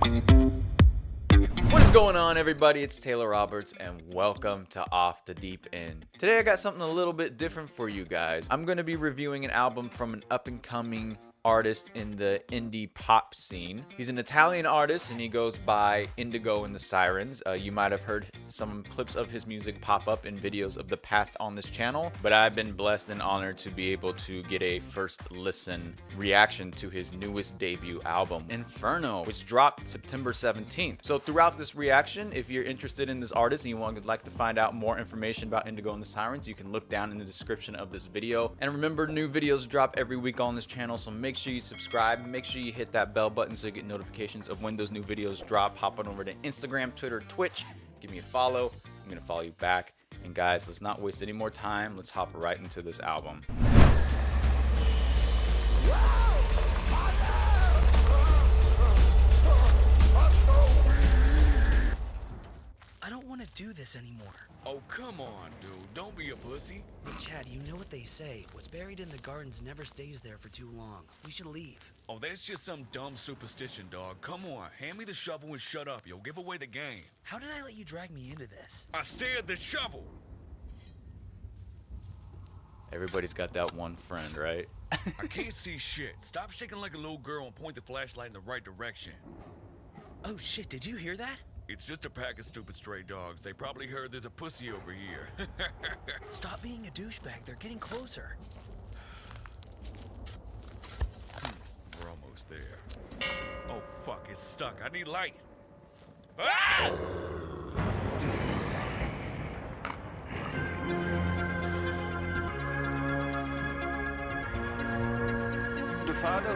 What is going on, everybody? It's Taylor Roberts, and welcome to Off the Deep End. Today I got something a little bit different for you guys. I'm going to be reviewing an album from an up-and-coming artist in the indie pop scene. He's an Italian artist and he goes by INDIGO and the Sirens. You might have heard some clips of his music pop up in videos of the past on this channel, but I've been blessed and honored to be able to get a first listen reaction to his newest debut album, Inferno, which dropped September 17th. So throughout this reaction, if you're interested in this artist and you would like to find out more information about INDIGO and the Sirens, you can look down in the description of this video. And remember, new videos drop every week on this channel, so make sure you subscribe, make sure you hit that bell button so you get notifications of when those new videos drop. Hop on over to Instagram, Twitter, Twitch, give me a follow. I'm gonna follow you back. And guys, let's not waste any more time. Let's hop right into this album. I don't want to do this anymore. Oh, come on, dude. Don't be a pussy. Chad, you know what they say. What's buried in the gardens never stays there for too long. We should leave. Oh, that's just some dumb superstition, dog. Come on. Hand me the shovel and shut up. You'll give away the game. How did I let you drag me into this? I said the shovel. Everybody's got that one friend, right? I can't see shit. Stop shaking like a little girl and point the flashlight in the right direction. Oh shit, did you hear that? It's just a pack of stupid stray dogs. They probably heard there's a pussy over here. Stop being a douchebag. They're getting closer. We're almost there. Oh, fuck. It's stuck. I need light. Ah!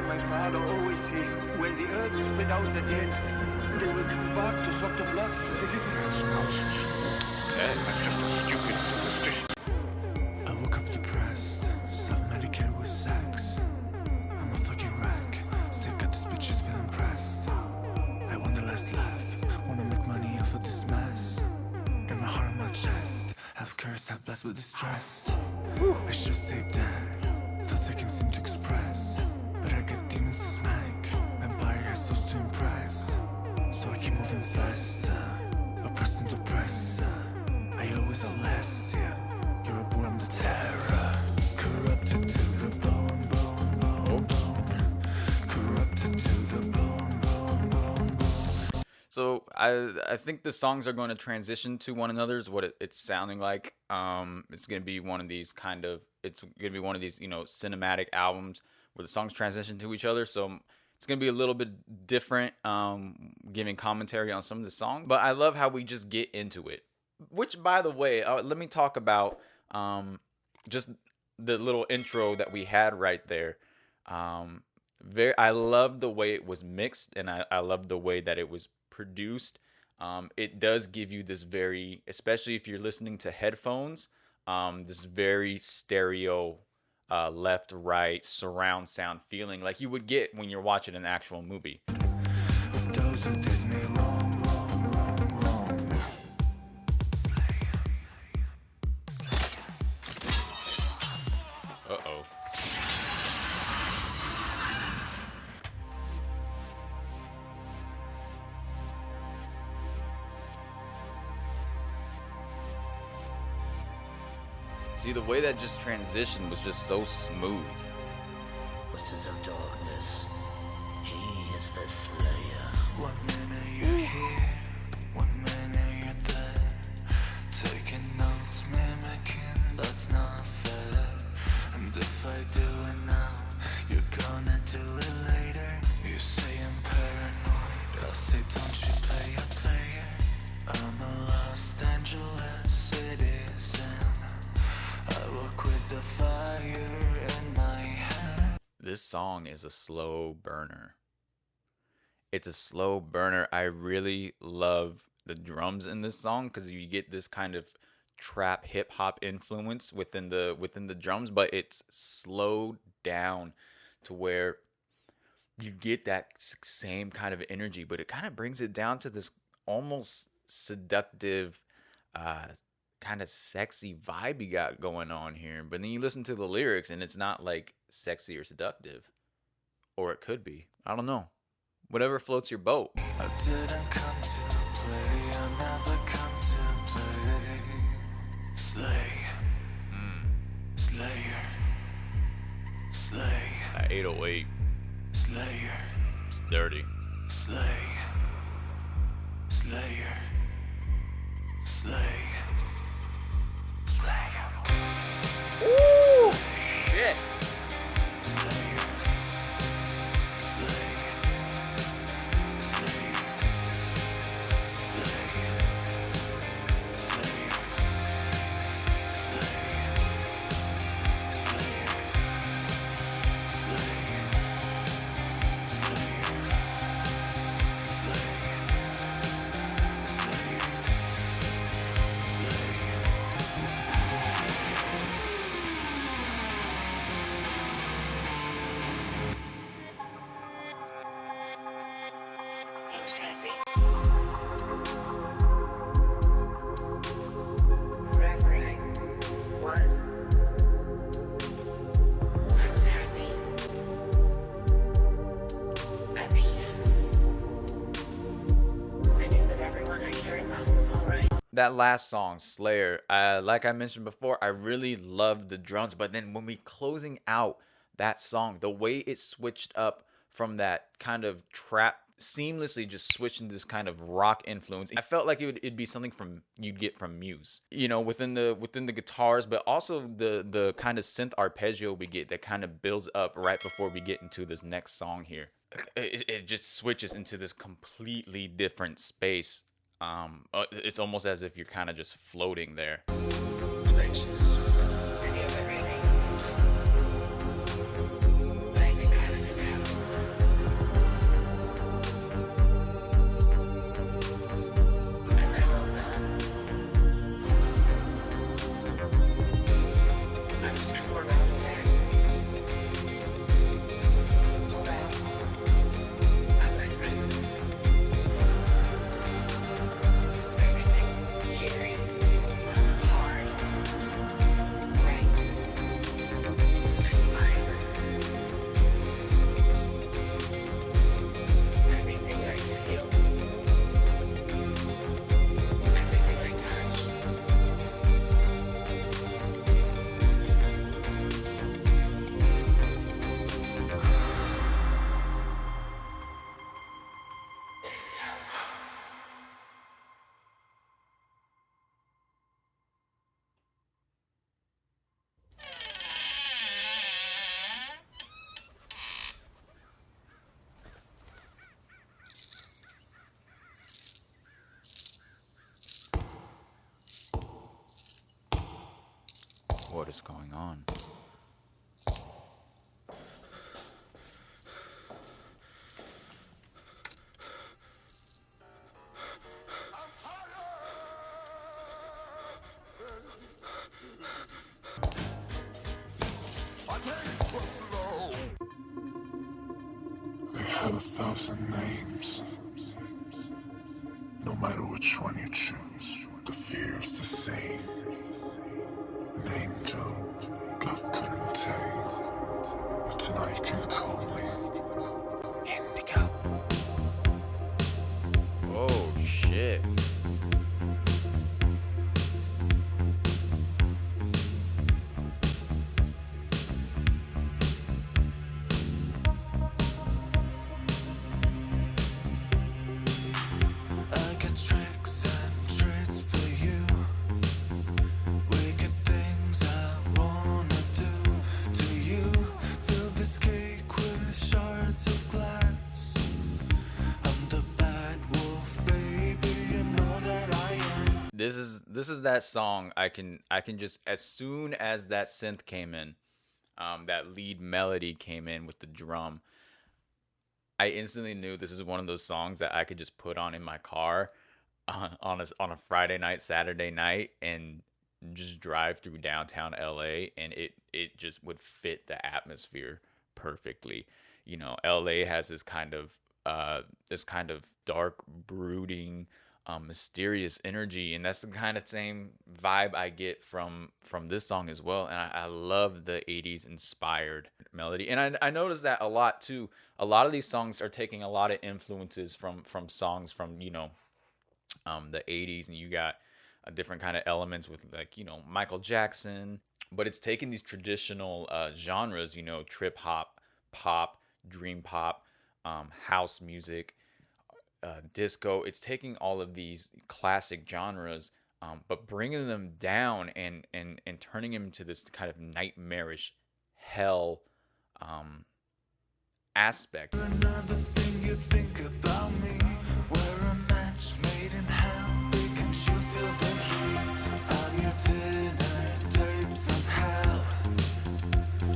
My father always said, when the earth spit out the dead, they will come back to suck the blood for the living. That's just a stupid superstition. I woke up depressed, self-medicated with sex. I'm a fucking wreck, still got these bitches feeling pressed. I want the last laugh, wanna make money off of this mess. Got my heart on my chest, have cursed, have blessed with distress. I should say that, thoughts I can seem to express. But I got demons to smack, vampire has souls to impress. So I keep moving faster, oppressed and depressed. I always outlast, yeah. You're a bore, I'm the terror. Corrupted to the bone, bone, bone, bone. Corrupted to the bone, bone, bone, bone. So I think the songs are going to transition to one another is what it's sounding like. It's going to be one of these cinematic albums where the songs transition to each other. So it's going to be a little bit different, giving commentary on some of the songs. But I love how we just get into it. Which, by the way, let me talk about just the little intro that we had right there. I love the way it was mixed, and I love the way that it was produced. It does give you this very, especially if you're listening to headphones, this very stereo, left, right, surround sound feeling like you would get when you're watching an actual movie. Of those who did me wrong, wrong, wrong, wrong. Uh-oh. See, the way that just transitioned was just so smooth. Forces of darkness. He is the slayer. 1 minute you're here, 1 minute you're there. Taking notes, mimicking, that's not fair. And if I do it now, you're gonna do it later. You say I'm paranoid, I say don't you play a player. I'm a Los Angeles citizen. I walk with the fire in my hand. This song is a slow burner. It's a slow burner. I really love the drums in this song because you get this kind of trap hip hop influence within the drums, but it's slowed down to where you get that same kind of energy, but it kind of brings it down to this almost seductive, kind of sexy vibe you got going on here. But then you listen to the lyrics and it's not like sexy or seductive, or it could be. I don't know. Whatever floats your boat. I didn't come to play, I never come to play. Slay. Slayer. Slay. That 808. Slayer. It's dirty. Slay. Slayer. Slay. Slayer. Ooh, shit. Slayer. Slay. Slayer. Slayer. Slayer. Who's happy? Reverie was. Who's happy? At peace. I knew that everyone I cared about was alright. That last song, Slayer, like I mentioned before, I really loved the drums. But then when we closing out that song, the way it switched up from that kind of trap, seamlessly just switched into this kind of rock influence. I felt like it'd be something from you'd get from Muse, you know, within the guitars, but also the kind of synth arpeggio we get that kind of builds up right before we get into this next song here. It just switches into this completely different space. It's almost as if you're kind of just floating there. What is going on? They have 1,000 names. No matter which one you choose, the fear is the same. An angel, God couldn't tell. But tonight you can call me Indigo. Oh shit. I got tricks and treats for you. Wicked things I wanna do to you. Fill this cake with shards of glass. I'm the bad wolf, baby, you know that I am. This is that song I can just, as soon as that synth came in, that lead melody came in with the drum, I instantly knew this is one of those songs that I could just put on in my car on a Friday night, Saturday night, and just drive through downtown LA, and it just would fit the atmosphere perfectly. You know, LA has this kind of dark, brooding, mysterious energy, and that's the kind of same vibe I get from this song as well. And I love the 80s inspired melody, and I noticed that a lot too. A lot of these songs are taking a lot of influences from songs from, you know, the 80s, and you got different kind of elements with, like, you know, Michael Jackson, but it's taking these traditional genres, you know, trip hop, pop, dream pop, house music, disco. It's taking all of these classic genres, but bringing them down and turning them into this kind of nightmarish hell aspect. Another thing you think about me, we're a match made in hell. Can't you feel the heat? I'm your dinner date from hell.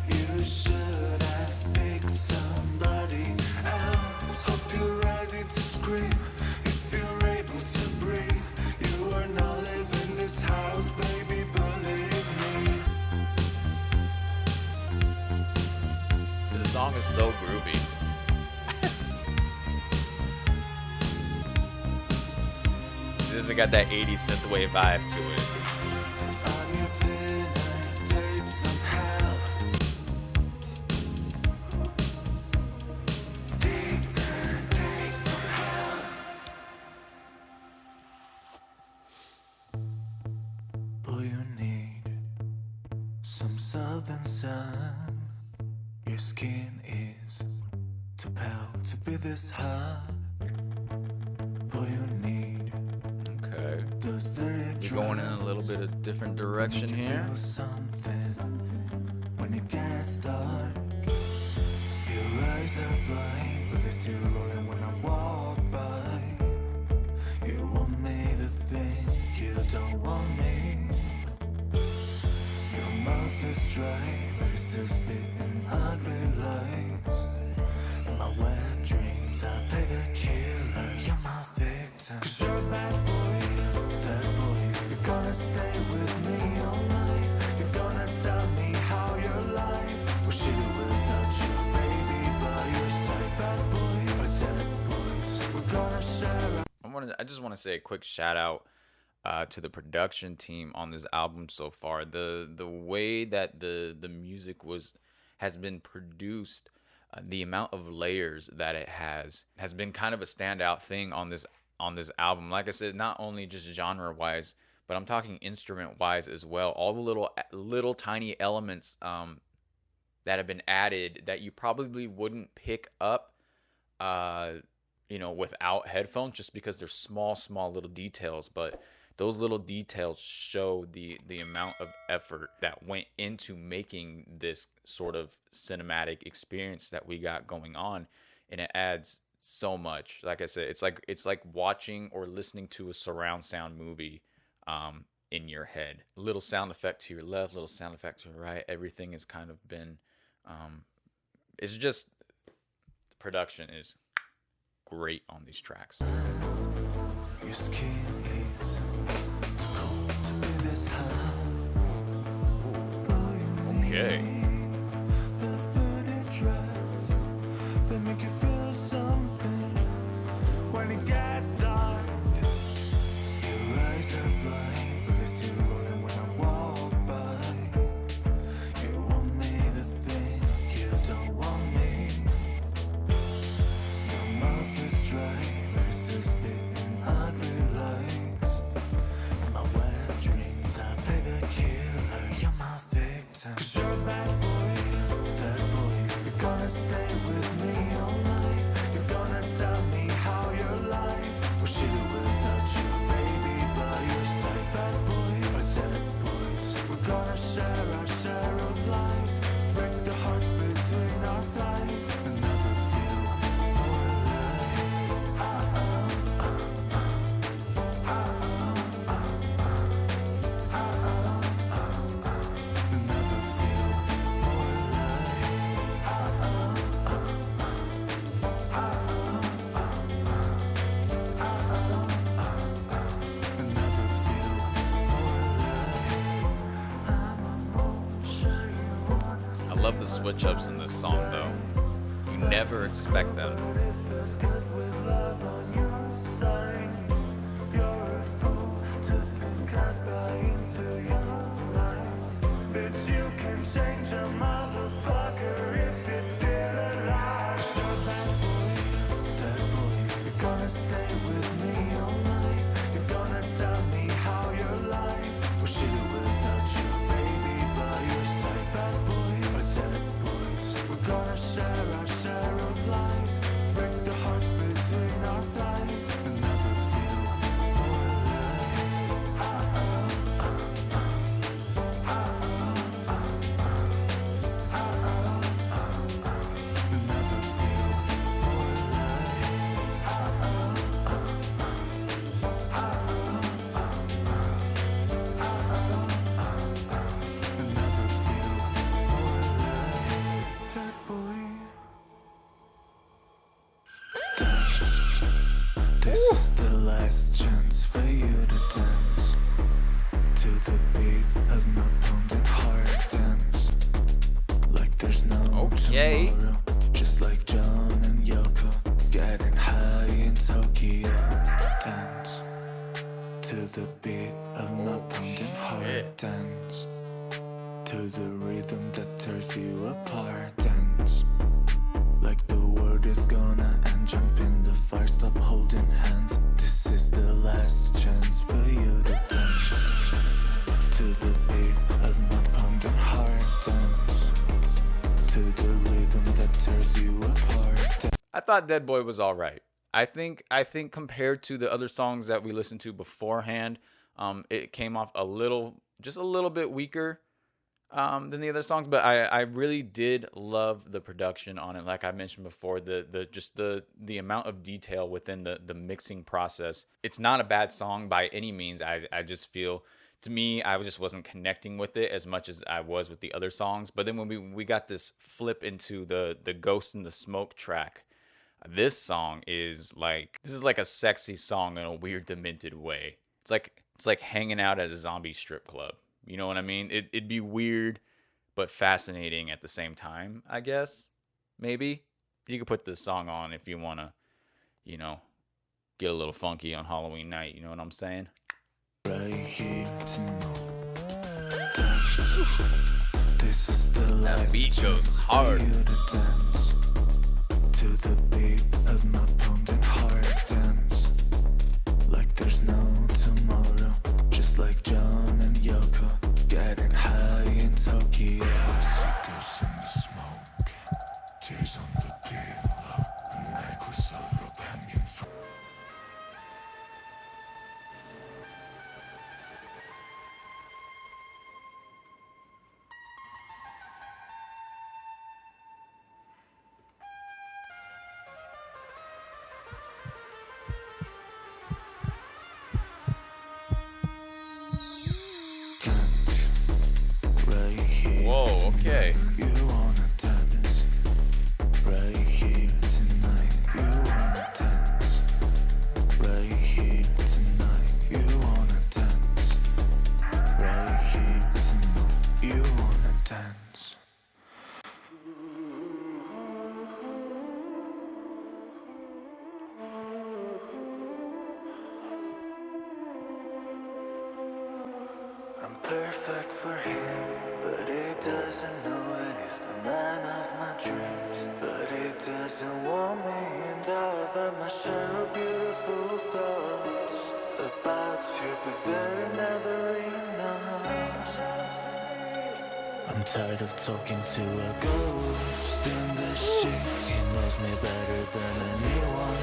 You should have picked somebody else. Hope you're ready to scream if you're able to breathe. You are not living this house, baby, believe me. This song is so groovy. They got that 80s synthwave vibe to it. I'm your dinner date from hell. Dinner date from hell. Boy, you need some southern sun. Your skin is too pale to be this hot. Boy, you need Okay. those dirty We're going in a little bit of different direction here. Feel something when it gets dark. Your eyes are blind, but they're still rolling when I walk by. You want me to think you don't want me. Your mouth is dry, but it's still spitting ugly lies. In my wet dreams, I play the killer. You're my victim. 'Cause you're a bad boy, that boy. You're gonna stay with me all night. You're gonna tell me how your life was shitty without you, baby, by your side. Bad boy, or dead boys. We're gonna share. I just want to say a quick shout out to the production team on this album so far. The way that the music has been produced, the amount of layers that it has been kind of a standout thing on this album. Like I said, not only just genre wise, but I'm talking instrument wise as well. All the little tiny elements that have been added that you probably wouldn't pick up you know, without headphones, just because they're small little details. But those little details show the amount of effort that went into making this sort of cinematic experience that we got going on, and it adds so much. Like I said, it's like watching or listening to a surround sound movie in your head. Little sound effect to your left, little sound effect to your right. Everything has kind of been it's just, the production is great on these tracks. Your skin is too cold to be this hot. Okay. Those dirty drugs that make you feel something when it gets dark. Your eyes are blind, but they're still rolling when I walk by. You want me to think you don't want me. Your mouth is dry, but it's still spitting ugly lies. In my wet dreams, I play the killer. You're my victim. 'Cause you're a bad boy, that boy. You're gonna stay with me all night. You're gonna tell me how your life was shitty without you, baby, by your side. Bad boy, or dead boys. We're gonna share our share of lies. Break the hearts between our thighs and never feel more alive. Never feel more alive. Never feel more alive. I'm almost sure you wanna I love the switch ups in this song though. You never expect them. it feels good with love on your side. You're gonna stay with me all night. You're gonna tell me how your life was shitty without you, baby, by your side. Bad boy or dead boys, we're gonna share our share of lies. Break the hearts between our flights and never feel more alive. Never feel more alive. Never feel more alive. Bad boy. Dance. This is the last chance for you to dance to the beat of my pounding heart. Dance like there's no Okay. tomorrow. Just like John and Yoko getting high in Tokyo. Dance to the beat of my pounding heart. Dance to the rhythm that tears you apart. Dance like the world is gonna end. Jump in the fire, stop holding hands. This is the last chance for you to dance to the beat of my pounding heart. Dance to the rhythm that tears you apart. I thought Dead Boy was all right. I think compared to the other songs that we listened to beforehand, it came off just a little bit weaker than the other songs. But I really did love the production on it. Like I mentioned before, the amount of detail within the mixing process. It's not a bad song by any means. I just feel, to me, I just wasn't connecting with it as much as I was with the other songs. But then when we got this flip into the Ghost in the Smoke track, this song is like a sexy song in a weird, demented way. It's like hanging out at a zombie strip club. You know what I mean? It'd be weird, but fascinating at the same time, I guess. Maybe. You could put this song on if you want to, get a little funky on Halloween night. You know what I'm saying? Right here tonight. Dance. This is the last beat goes chance for hard. you to dance to the beat of my pounding heart. Dance like there's no tomorrow. Just like John and Yoko getting high in Tokyo. Cigarettes in the smoke, tears on the pillow, a necklace of rope hanging from. Right here. Whoa, okay. You wanna dance right here tonight. You wanna dance right here tonight. You wanna dance right here tonight. You wanna dance. I'm perfect for him, but he doesn't know it. He's the man of my dreams, but he doesn't want me. And I've had my share of beautiful thoughts about you, but they're never enough. I'm tired of talking to a ghost in the sheets. He knows me better than anyone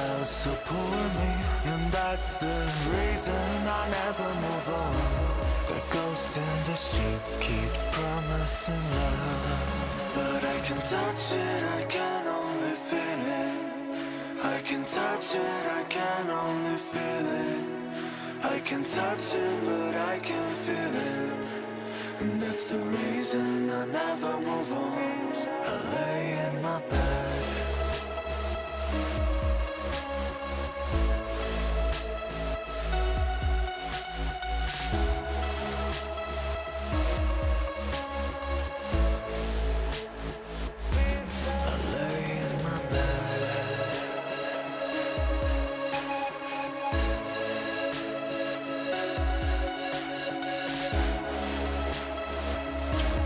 else, so poor me. And that's the reason I never move on. The ghost in the sheets keeps promising love, but I can touch it, I can only feel it. I can touch it, I can only feel it. I can touch it, but I can feel it. And that's the reason I never move on. I lay in my bed.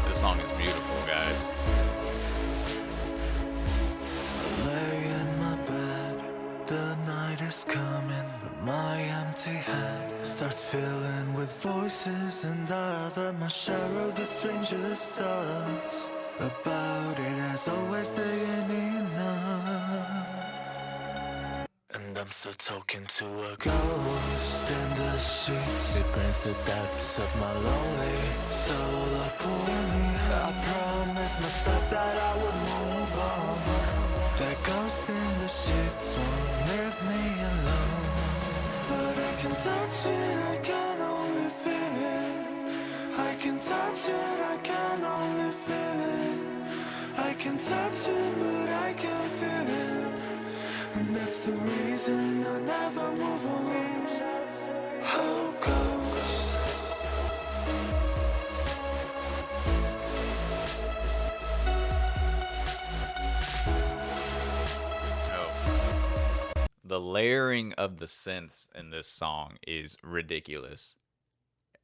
This song is beautiful, guys. Lay in my bed, the night night is coming, but my empty head starts filling with voices, and I've had my share of the strangest thoughts about it as always staying enough. And I'm still talking to a ghost in the sheets. It brings the depths of my lonely soul upon me. I promised myself that I would move on. That ghost in the sheets won't leave me alone. But I can touch it, I can only feel it. I can touch it, I can only feel it. I can touch it, but I can't feel it. And that's the reason I never move on. Oh, ghost. Oh. The layering of the synths in this song is ridiculous.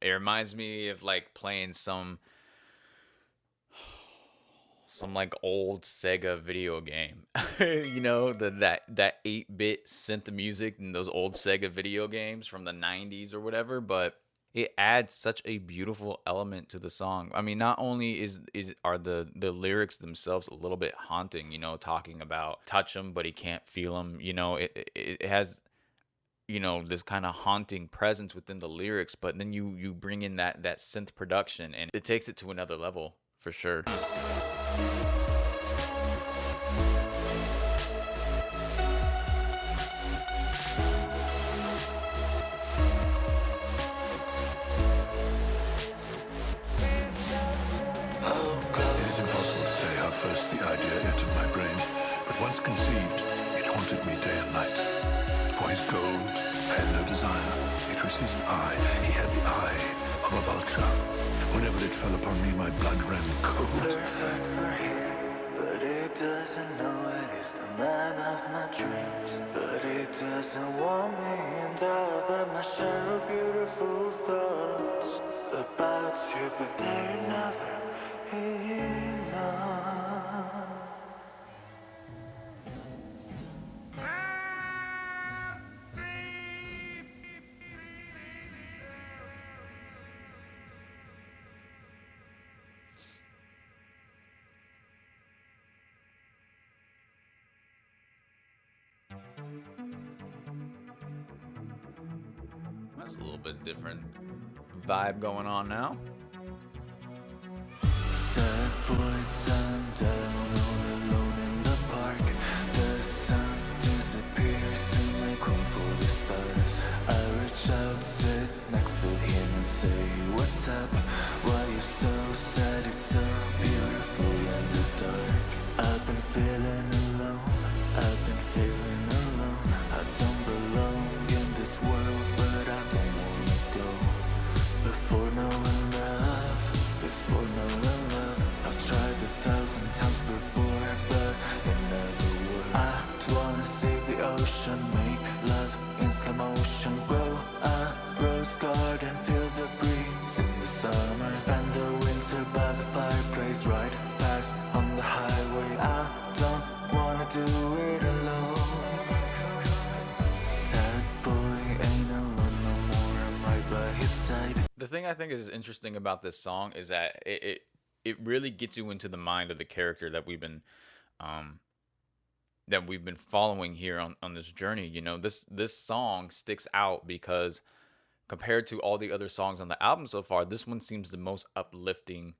It reminds me of like playing some like old Sega video game. You know, that 8-bit synth music in those old Sega video games from the 90s or whatever, but it adds such a beautiful element to the song. I mean, not only are the lyrics themselves a little bit haunting, you know, talking about touch him but he can't feel him, you know, it has, you know, this kind of haunting presence within the lyrics, but then you bring in that synth production and it takes it to another level for sure. It is impossible to say how first the idea entered my brain, but once conceived, it haunted me day and night. For his gold, I had no desire. It was his eye. He had the eye of a vulture. Whenever it fell upon me, my blood ran cold. Perfect for him, but it doesn't know it is the man of my dreams. But it doesn't want me, and I've had my share of beautiful thoughts about you, but they're never enough. That's a little bit different vibe going on now. Sad boy, sundown, all alone in the park. The sun disappears to make room for the stars. I reach out, sit next to him and say, what's up? Why you so sad? It's so beautiful in the dark. I've been feeling alone. I've been feeling alone. I don't belong in this world, but I don't wanna go. Before knowing love, before knowing love, I've tried 1,000 times before, but it never worked. I wanna save the ocean, make love in slow motion, grow a rose garden, feel the breeze in the summer, spend the winter by the fireplace, ride fast on the highway. I don't wanna do it alone. Sad boy ain't alone no more, I'm right by his side. The thing I think is interesting about this song is that it really gets you into the mind of the character that we've been following here on this journey. You know, this song sticks out because compared to all the other songs on the album so far, this one seems the most uplifting,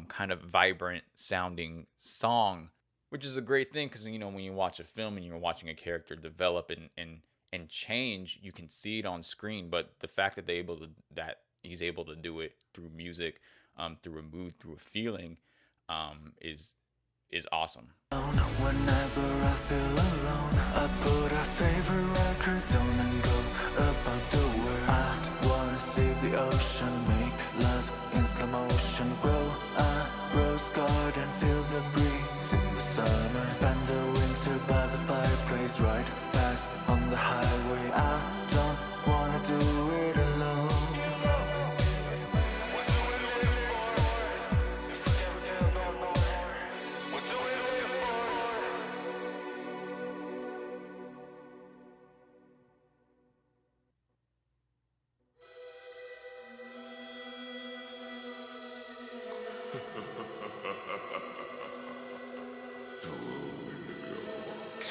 kind of vibrant sounding song, which is a great thing because, you know, when you watch a film and you're watching a character develop and change, you can see it on screen. But the fact that he's able to do it through music, through a mood, through a feeling, is awesome. Whenever I feel alone, I put our favorite records on and go about the world. I wanna save the ocean, make love in slow motion, grow a rose garden, feel the breeze in the summer, spend the winter by the fireplace, ride fast on the highway. I don't wanna do it alone.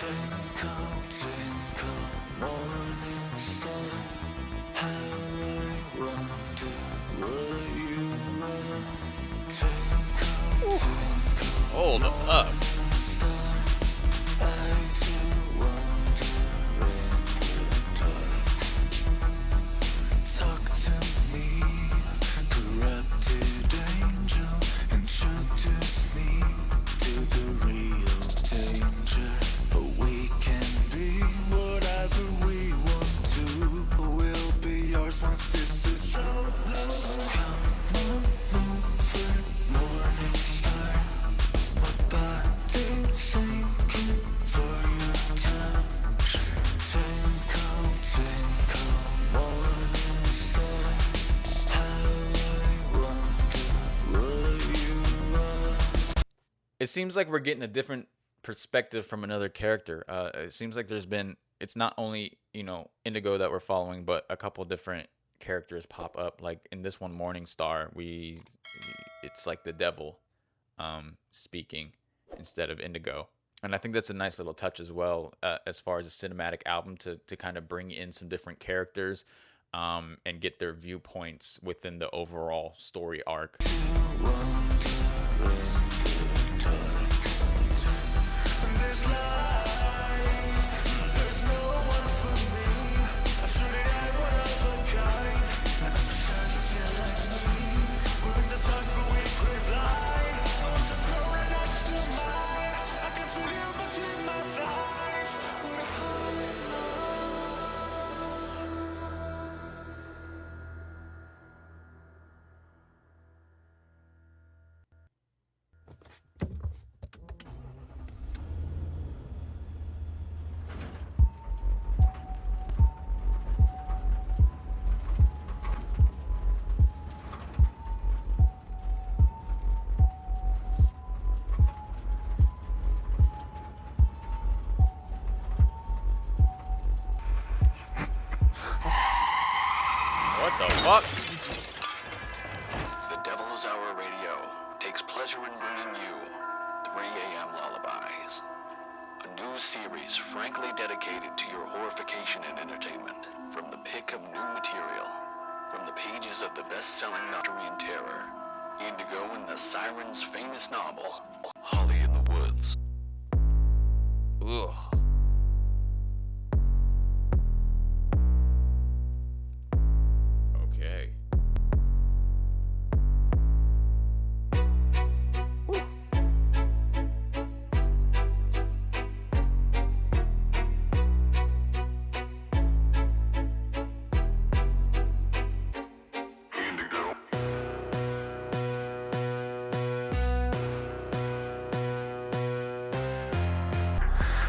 Twinkle, twinkle, morning star, how I wonder what you are. Twinkle, twinkle, Hold up. star, I do wonder in the dark. Talk to me, corrupted angel, introduce me to the real danger. We can be whatever we want to. We'll be yours once this is over. Come on over, morning star. My body's aching for your touch. Twinkle, twinkle, morning star. How I wonder what you are. It seems like we're getting a different perspective from another character. It seems like it's not only, Indigo that we're following, but a couple different characters pop up. Like in this one, Morning Star, it's like the devil speaking instead of Indigo. And I think that's a nice little touch as well, as far as a cinematic album to kind of bring in some different characters and get their viewpoints within the overall story arc. There's life, there's no one for me. I truly am one of a kind, and I'm sure you feel like me. We're in the dark, but we crave light. Won't you come right next to mine? I can feel you between my thighs. We're high What the fuck? The Devil's Hour Radio takes pleasure in bringing you 3 a.m. Lullabies, a new series frankly dedicated to your horrification and entertainment. From the pick of new material, from the pages of the best-selling Mystery and Terror, Indigo and the Sirens' famous novel, Holly in the Woods. Ugh. Okay. Indigo.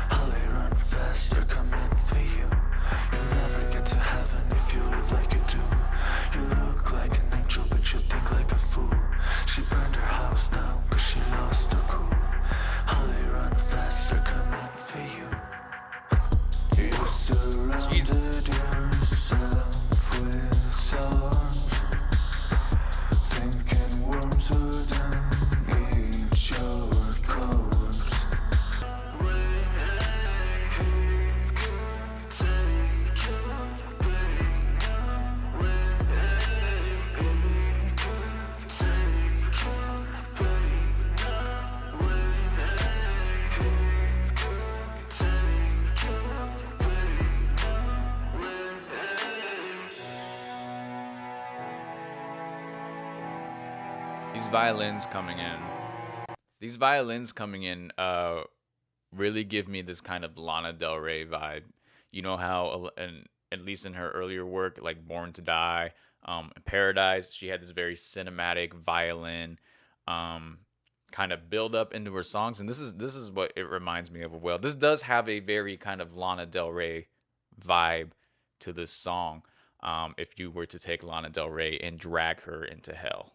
Holly, run faster, coming for you. You'll never get to heaven if you live like you do. You look like an angel, but you think like a fool. She burned her house down, cause she lost her cool. Holly, run faster, coming for you. You surrounded yourself with arms, thinking worms wouldn't eat your corpse. These violins coming in really give me this kind of Lana Del Rey vibe. You know how, and at least in her earlier work, like Born to Die, Paradise, she had this very cinematic violin kind of build up into her songs, and this is what it reminds me of. Well, this does have a very kind of Lana Del Rey vibe to this song. If you were to take Lana Del Rey and drag her into hell.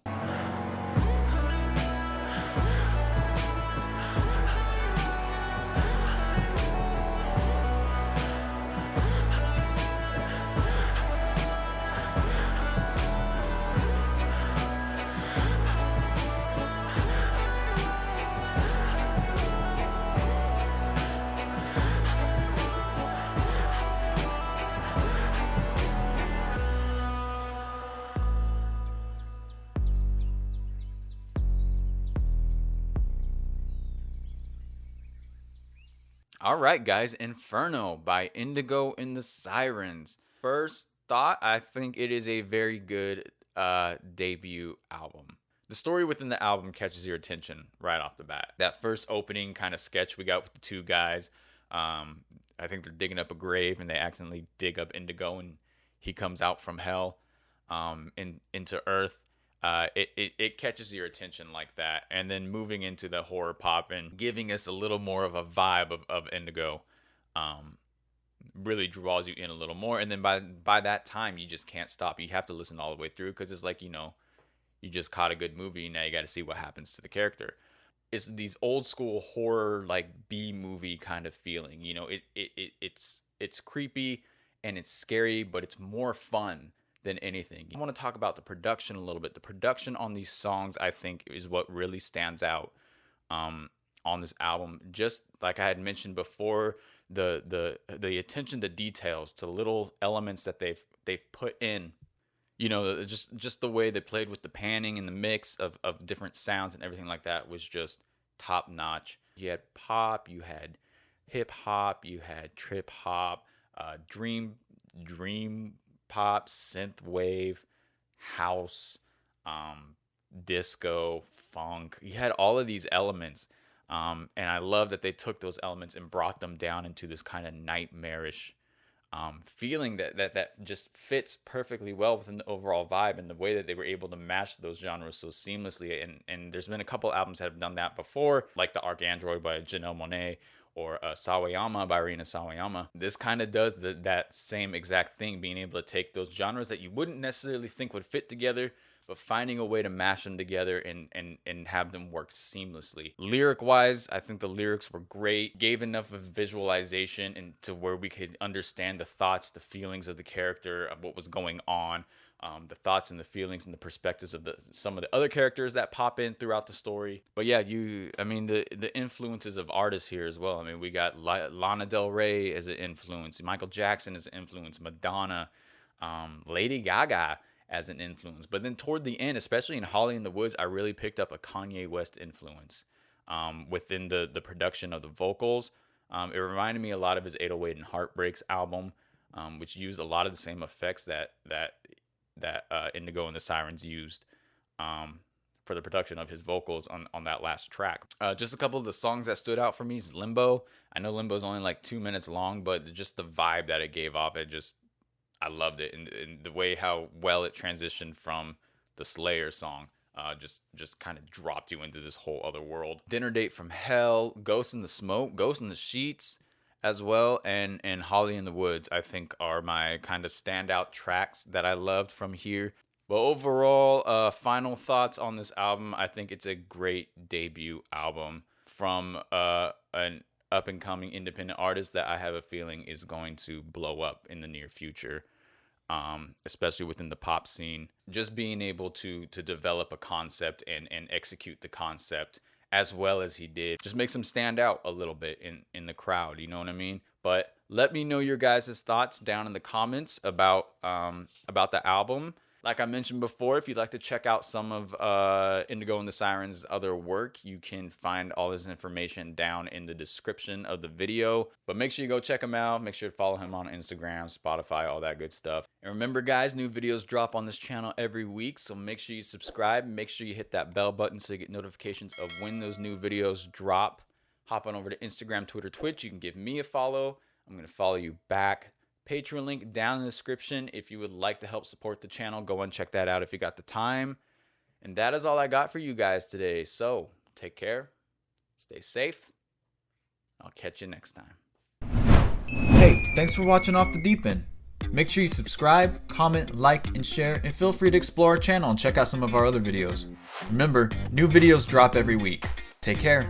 All right, guys, Inferno by Indigo and the Sirens. First thought, I think it is a very good debut album. The story within the album catches your attention right off the bat. That first opening kind of sketch we got with the two guys, I think they're digging up a grave and they accidentally dig up Indigo and he comes out from hell into Earth. It catches your attention like that, and then moving into the horror pop and giving us a little more of a vibe of Indigo really draws you in a little more. And then by that time, you just can't stop. You have to listen all the way through because it's like, you know, you just caught a good movie. Now you got to see what happens to the character. It's these old school horror, like B movie kind of feeling. You know, it's creepy and it's scary, but it's more fun than anything. I want to talk about the production a little bit. The production on these songs, I think, is what really stands out on this album. Just like I had mentioned before, the attention to details, to little elements that they've put in. You know, just the way they played with the panning and the mix of different sounds and everything like that was just top notch. You had pop, you had hip hop, you had trip hop, dream pop, synth wave, house, disco, funk. You had all of these elements, and I love that they took those elements and brought them down into this kind of nightmarish feeling that just fits perfectly well within the overall vibe, and the way that they were able to match those genres so seamlessly. And there's been a couple albums that have done that before, like the Arc Android by Janelle Monáe, or Sawayama by Rina Sawayama. This kind of does that same exact thing, being able to take those genres that you wouldn't necessarily think would fit together, but finding a way to mash them together and have them work seamlessly. Lyric-wise, I think the lyrics were great, gave enough of visualization and to where we could understand the thoughts, the feelings of the character, of what was going on, the thoughts and the feelings and the perspectives of some of the other characters that pop in throughout the story. But yeah, the influences of artists here as well. I mean, we got Lana Del Rey as an influence, Michael Jackson as an influence, Madonna, Lady Gaga as an influence. But then toward the end, especially in Holly in the Woods, I really picked up a Kanye West influence within the production of the vocals. It reminded me a lot of his 808 and Heartbreaks album, which used a lot of the same effects that Indigo and the Sirens used for the production of his vocals on that last track. Just a couple of the songs that stood out for me is Limbo. I know Limbo is only like 2 minutes long, but just the vibe that it gave off, I loved it. And the way how well it transitioned from the Slayer song, just kind of dropped you into this whole other world. Dinner Date from Hell, Ghost in the Smoke, Ghost in the Sheets as well, and Holly in the Woods, I think, are my kind of standout tracks that I loved from here. But overall, final thoughts on this album, I think it's a great debut album from an up-and-coming independent artist that I have a feeling is going to blow up in the near future, especially within the pop scene. Just being able to develop a concept and execute the concept as well as he did just makes him stand out a little bit in the crowd, you know what I mean? But let me know your guys' thoughts down in the comments about the album. Like I mentioned before, if you'd like to check out some of Indigo and the Sirens' other work, you can find all this information down in the description of the video. But make sure you go check him out. Make sure to follow him on Instagram, Spotify, all that good stuff. And remember, guys, new videos drop on this channel every week, so make sure you subscribe. Make sure you hit that bell button so you get notifications of when those new videos drop. Hop on over to Instagram, Twitter, Twitch. You can give me a follow. I'm going to follow you back. Patreon link down in the description. If you would like to help support the channel, go and check that out if you got the time. And that is all I got for you guys today. So take care, stay safe. I'll catch you next time. Hey, thanks for watching Off the Deep End. Make sure you subscribe, comment, like, and share, and feel free to explore our channel and check out some of our other videos. Remember, new videos drop every week. Take care.